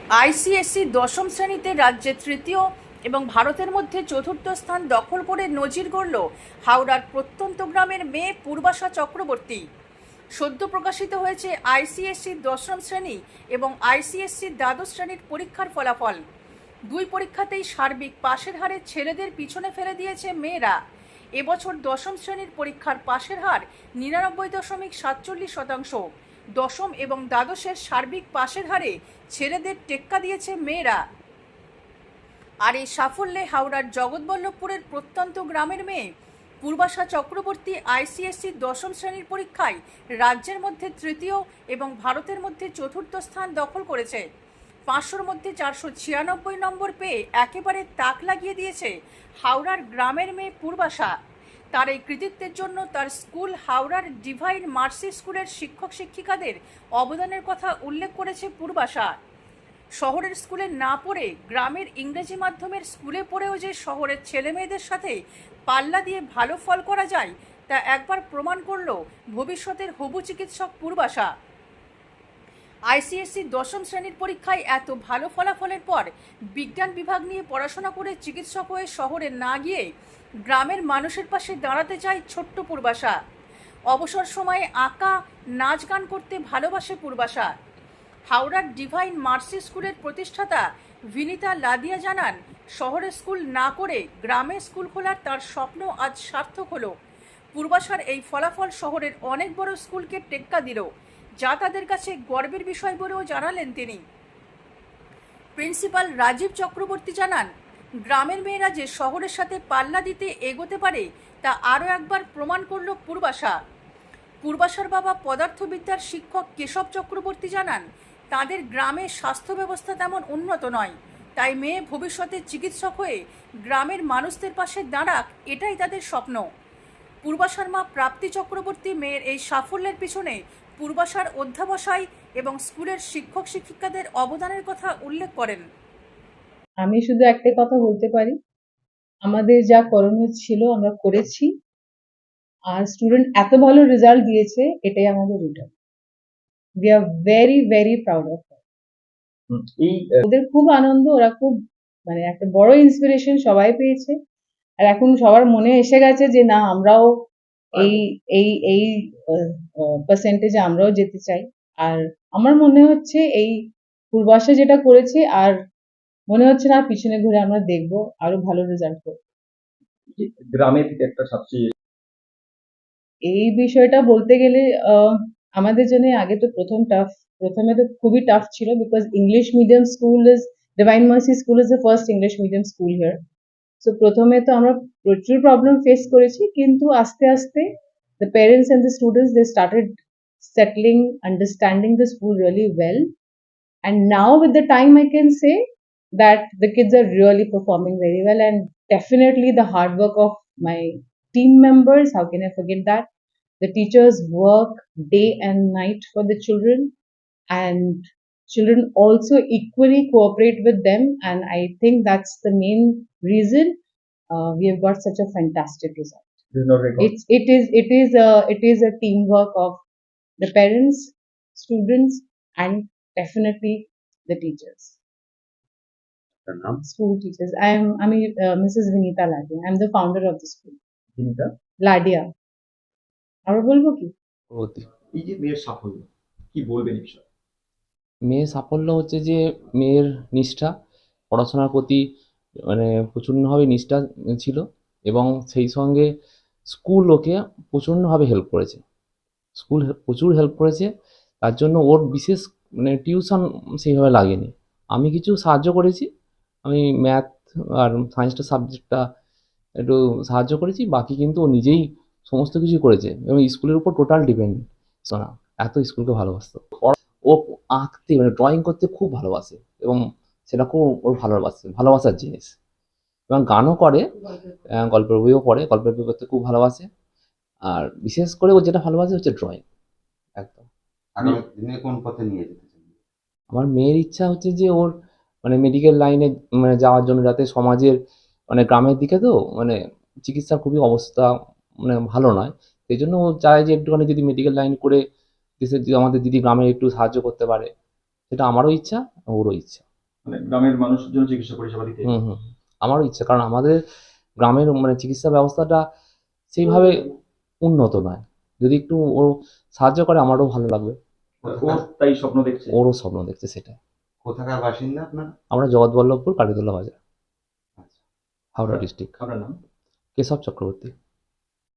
ICSE দশম শ্রেণীতে রাজ্যে তৃতীয় এবং ভারতের মধ্যে চতুর্থ স্থান দখল করে নজির গড়ল হাওড়ার প্রত্যন্ত গ্রামের মেয়ে পূর্বাশা চক্রবর্তী। সদ্য প্রকাশিত হয়েছে আইসিএসসি দশম শ্রেণী এবং আইসিএসসি দ্বাদশ শ্রেণীর পরীক্ষার ফলাফল। দুই পরীক্ষাতেই সার্বিক পাশের হারে ছেলেদের পিছনে ফেলে দিয়েছে মেয়েরা। এবছর দশম শ্রেণীর পরীক্ষার পাশের হার 99.47%। দশম এবং দ্বাদশের সার্বিক পাশের হারে ছেলেদের টেক্কা দিয়েছে মেয়েরা। আর এই সাফল্যে হাওড়ার জগৎবল্লভপুরের প্রত্যন্ত গ্রামের মেয়ে পূর্বাশা চক্রবর্তী আইসিএসসি দশম শ্রেণীর পরীক্ষায় রাজ্যের মধ্যে তৃতীয় এবং ভারতের মধ্যে চতুর্থ স্থান দখল করেছে। 500-র মধ্যে 496 নম্বর পেয়ে একেবারে তাক লাগিয়ে দিয়েছে হাওড়ার গ্রামের মেয়ে পূর্বাশা। তার এই কৃতিত্বের জন্য তার স্কুল হাওড়ার ডিভাইন মার্সি স্কুলের শিক্ষক শিক্ষিকাদের অবদানের কথা উল্লেখ করেছে পূর্বাশা। শহরের স্কুলে না পড়ে গ্রামের ইংরেজি মাধ্যমের স্কুলে পড়েও যে শহরের ছেলেমেয়েদের সাথে পাল্লা দিয়ে ভালো ফল করা যায় তা একবার প্রমাণ করল ভবিষ্যতের হবু চিকিৎসক পূর্বাশা। আইসিএসসি দশম শ্রেণীর পরীক্ষায় এত ভালো ফলাফলের পর বিজ্ঞান বিভাগ নিয়ে পড়াশোনা করে চিকিৎসক হয়ে শহরে না গিয়ে গ্রামের মানুষের পাশে দাঁড়াতে চায় ছোট্ট পূর্বাশা। অবসর সময়ে আঁকা, নাচ গান করতে ভালোবাসে পূর্বাশা। হাওড়ার ডিভাইন মার্সি স্কুলের প্রতিষ্ঠাতা ভিনিতা লাদিয়া জানান, শহরে স্কুল না করে গ্রামে স্কুল খোলার তার স্বপ্ন আজ সার্থক হলো। পূর্বাশার এই ফলাফল শহরের অনেক বড় স্কুলকে টেক্কা দিল, যা তাদের কাছে গর্বের বিষয় বলেও জানালেন তিনি। প্রিন্সিপাল রাজীব চক্রবর্তী জানান, গ্রামের মেয়েরা যে শহরের সাথে পাল্লা দিতে এগোতে পারে তা আরও একবার প্রমাণ করল পূর্বাশা। পূর্বাশার বাবা পদার্থবিদ্যার শিক্ষক কেশব চক্রবর্তী জানান, তাদের গ্রামের স্বাস্থ্য ব্যবস্থা তেমন উন্নত নয়, তাই মেয়ে ভবিষ্যতে চিকিৎসক হয়ে গ্রামের মানুষদের পাশে দাঁড়াক, এটাই তাদের স্বপ্ন। পূর্বাশার মা প্রাপ্তি চক্রবর্তী মেয়ের এই সাফল্যের পিছনে পূর্বাশার অধ্যাবসায় এবং স্কুলের শিক্ষক শিক্ষিকাদের অবদানের কথা উল্লেখ করেন। আমি শুধু একটা কথা বলতে পারি, আমাদের যা করণীয় ছিল আমরা করেছি, আর স্টুডেন্ট এত ভালো রেজাল্ট দিয়েছে, এটাই আমাদের return. We are very very proud of ওদের। খুব আনন্দ, ওরা খুব মানে একটা বড় ইন্সপিরেশন সবাই পেয়েছে। আর এখন সবার মনে এসে গেছে যে না, আমরাও এই এই এই পার্সেন্টেজে আমরাও যেতে চাই। আর আমার মনে হচ্ছে এই পূর্বাশা যেটা করেছে, আর মনে হচ্ছে না পিছনে ঘুরে আমরা দেখবো আরো ভালো রেজাল্ট করবো। গ্রামে থেকে একটা ছাত্রী এই বিষয়টা বলতে গেলে আমাদের জন্য আগে তো প্রথমে তো খুবই টাফ ছিল, because English medium school is Divine Mercy school is the first English medium school here. So প্রথমে তো আমরা প্রচুর প্রবলেম ফেস করেছি, কিন্তু আস্তে আস্তে the parents and the students, they started settling, understanding the school really well. And now with the time I can say that the kids are really performing very well, and definitely the hard work of my team members, how can I forget that? The teachers work day and night for the children, and children also equally cooperate with them, and I think that's the main reason we have got such a fantastic result. It is a teamwork of the parents, students, and definitely the teachers. School teachers. I'm Mrs. Vinita Ladia. I'm the founder of the school. Vinita Ladia. আর বলবো কি? এই যে মেয়ের সাফল্য, কি বলবেন এই বিষয়ে? মেয়ের সাফল্য হচ্ছে যে মেয়ের নিষ্ঠা, পড়াশোনার প্রতি মানে প্রচণ্ডভাবে নিষ্ঠা ছিল, এবং সেই সঙ্গে স্কুল ওকে প্রচণ্ডভাবে হেল্প করেছে। স্কুল প্রচুর হেল্প করেছে, তার জন্য ওর বিশেষ মানে টিউশন সেইভাবে লাগেনি। আমি কিছু সাহায্য করেছি, আমি ম্যাথ আর সায়েন্সটা সাবজেক্টটা একটু সাহায্য করেছি, বাকি কিন্তু ও নিজেই সমস্ত কিছুই করেছে এবং স্কুলের উপর টোটাল ডিপেন্ড না, এত স্কুলকে ভালোবাসতো। ও আঁকতে মানে ড্রয়িং করতে খুব ভালোবাসে, এবং সেটা খুব ওর ভালোবাসার জিনিস, এবং গানও করে, গল্পের বইও পড়ে, গল্পের বই পড়তে খুব ভালোবাসে। আর বিশেষ করে ও যেটা ভালোবাসে হচ্ছে ড্রয়িং। একদম। আগামী দিনে কোন পথে নিয়ে যেতে চান? আমার মেয়ের ইচ্ছা হচ্ছে যে ওর মানে মেডিকেল লাইনে মানে যাওয়ার জন্য, যাতে সমাজের মানে গ্রামের দিকে তো মানে চিকিৎসার খুবই অবস্থা মানে ভালো নয়, সেই জন্য ও চায় যে একটুখানি যদি মেডিকেল লাইন করে দেশের আমাদের দিদি গ্রামে একটু সাহায্য করতে পারে, সেটা আমারও ইচ্ছা, ওরও ইচ্ছা। মানে গ্রামের মানুষের জন্য চিকিৎসা পরিষেবা দিতে। হুম হুম আমারও ইচ্ছে, কারণ আমাদের গ্রামের মানে চিকিৎসা ব্যবস্থাটা সেইভাবে উন্নত নয়। যদি একটু ও সাহায্য করে আমারও ভালো লাগবে। ও তাই স্বপ্ন দেখছে। ওরও স্বপ্ন দেখছে সেটাই। কোথাকার বাসিন্দা আপনার? আমরা জগৎবল্লভপুর কালীতলা বাজার, আচ্ছা। হাওড়া ডিস্ট্রিক্ট। আপনার নাম? কেশব চক্রবর্তী।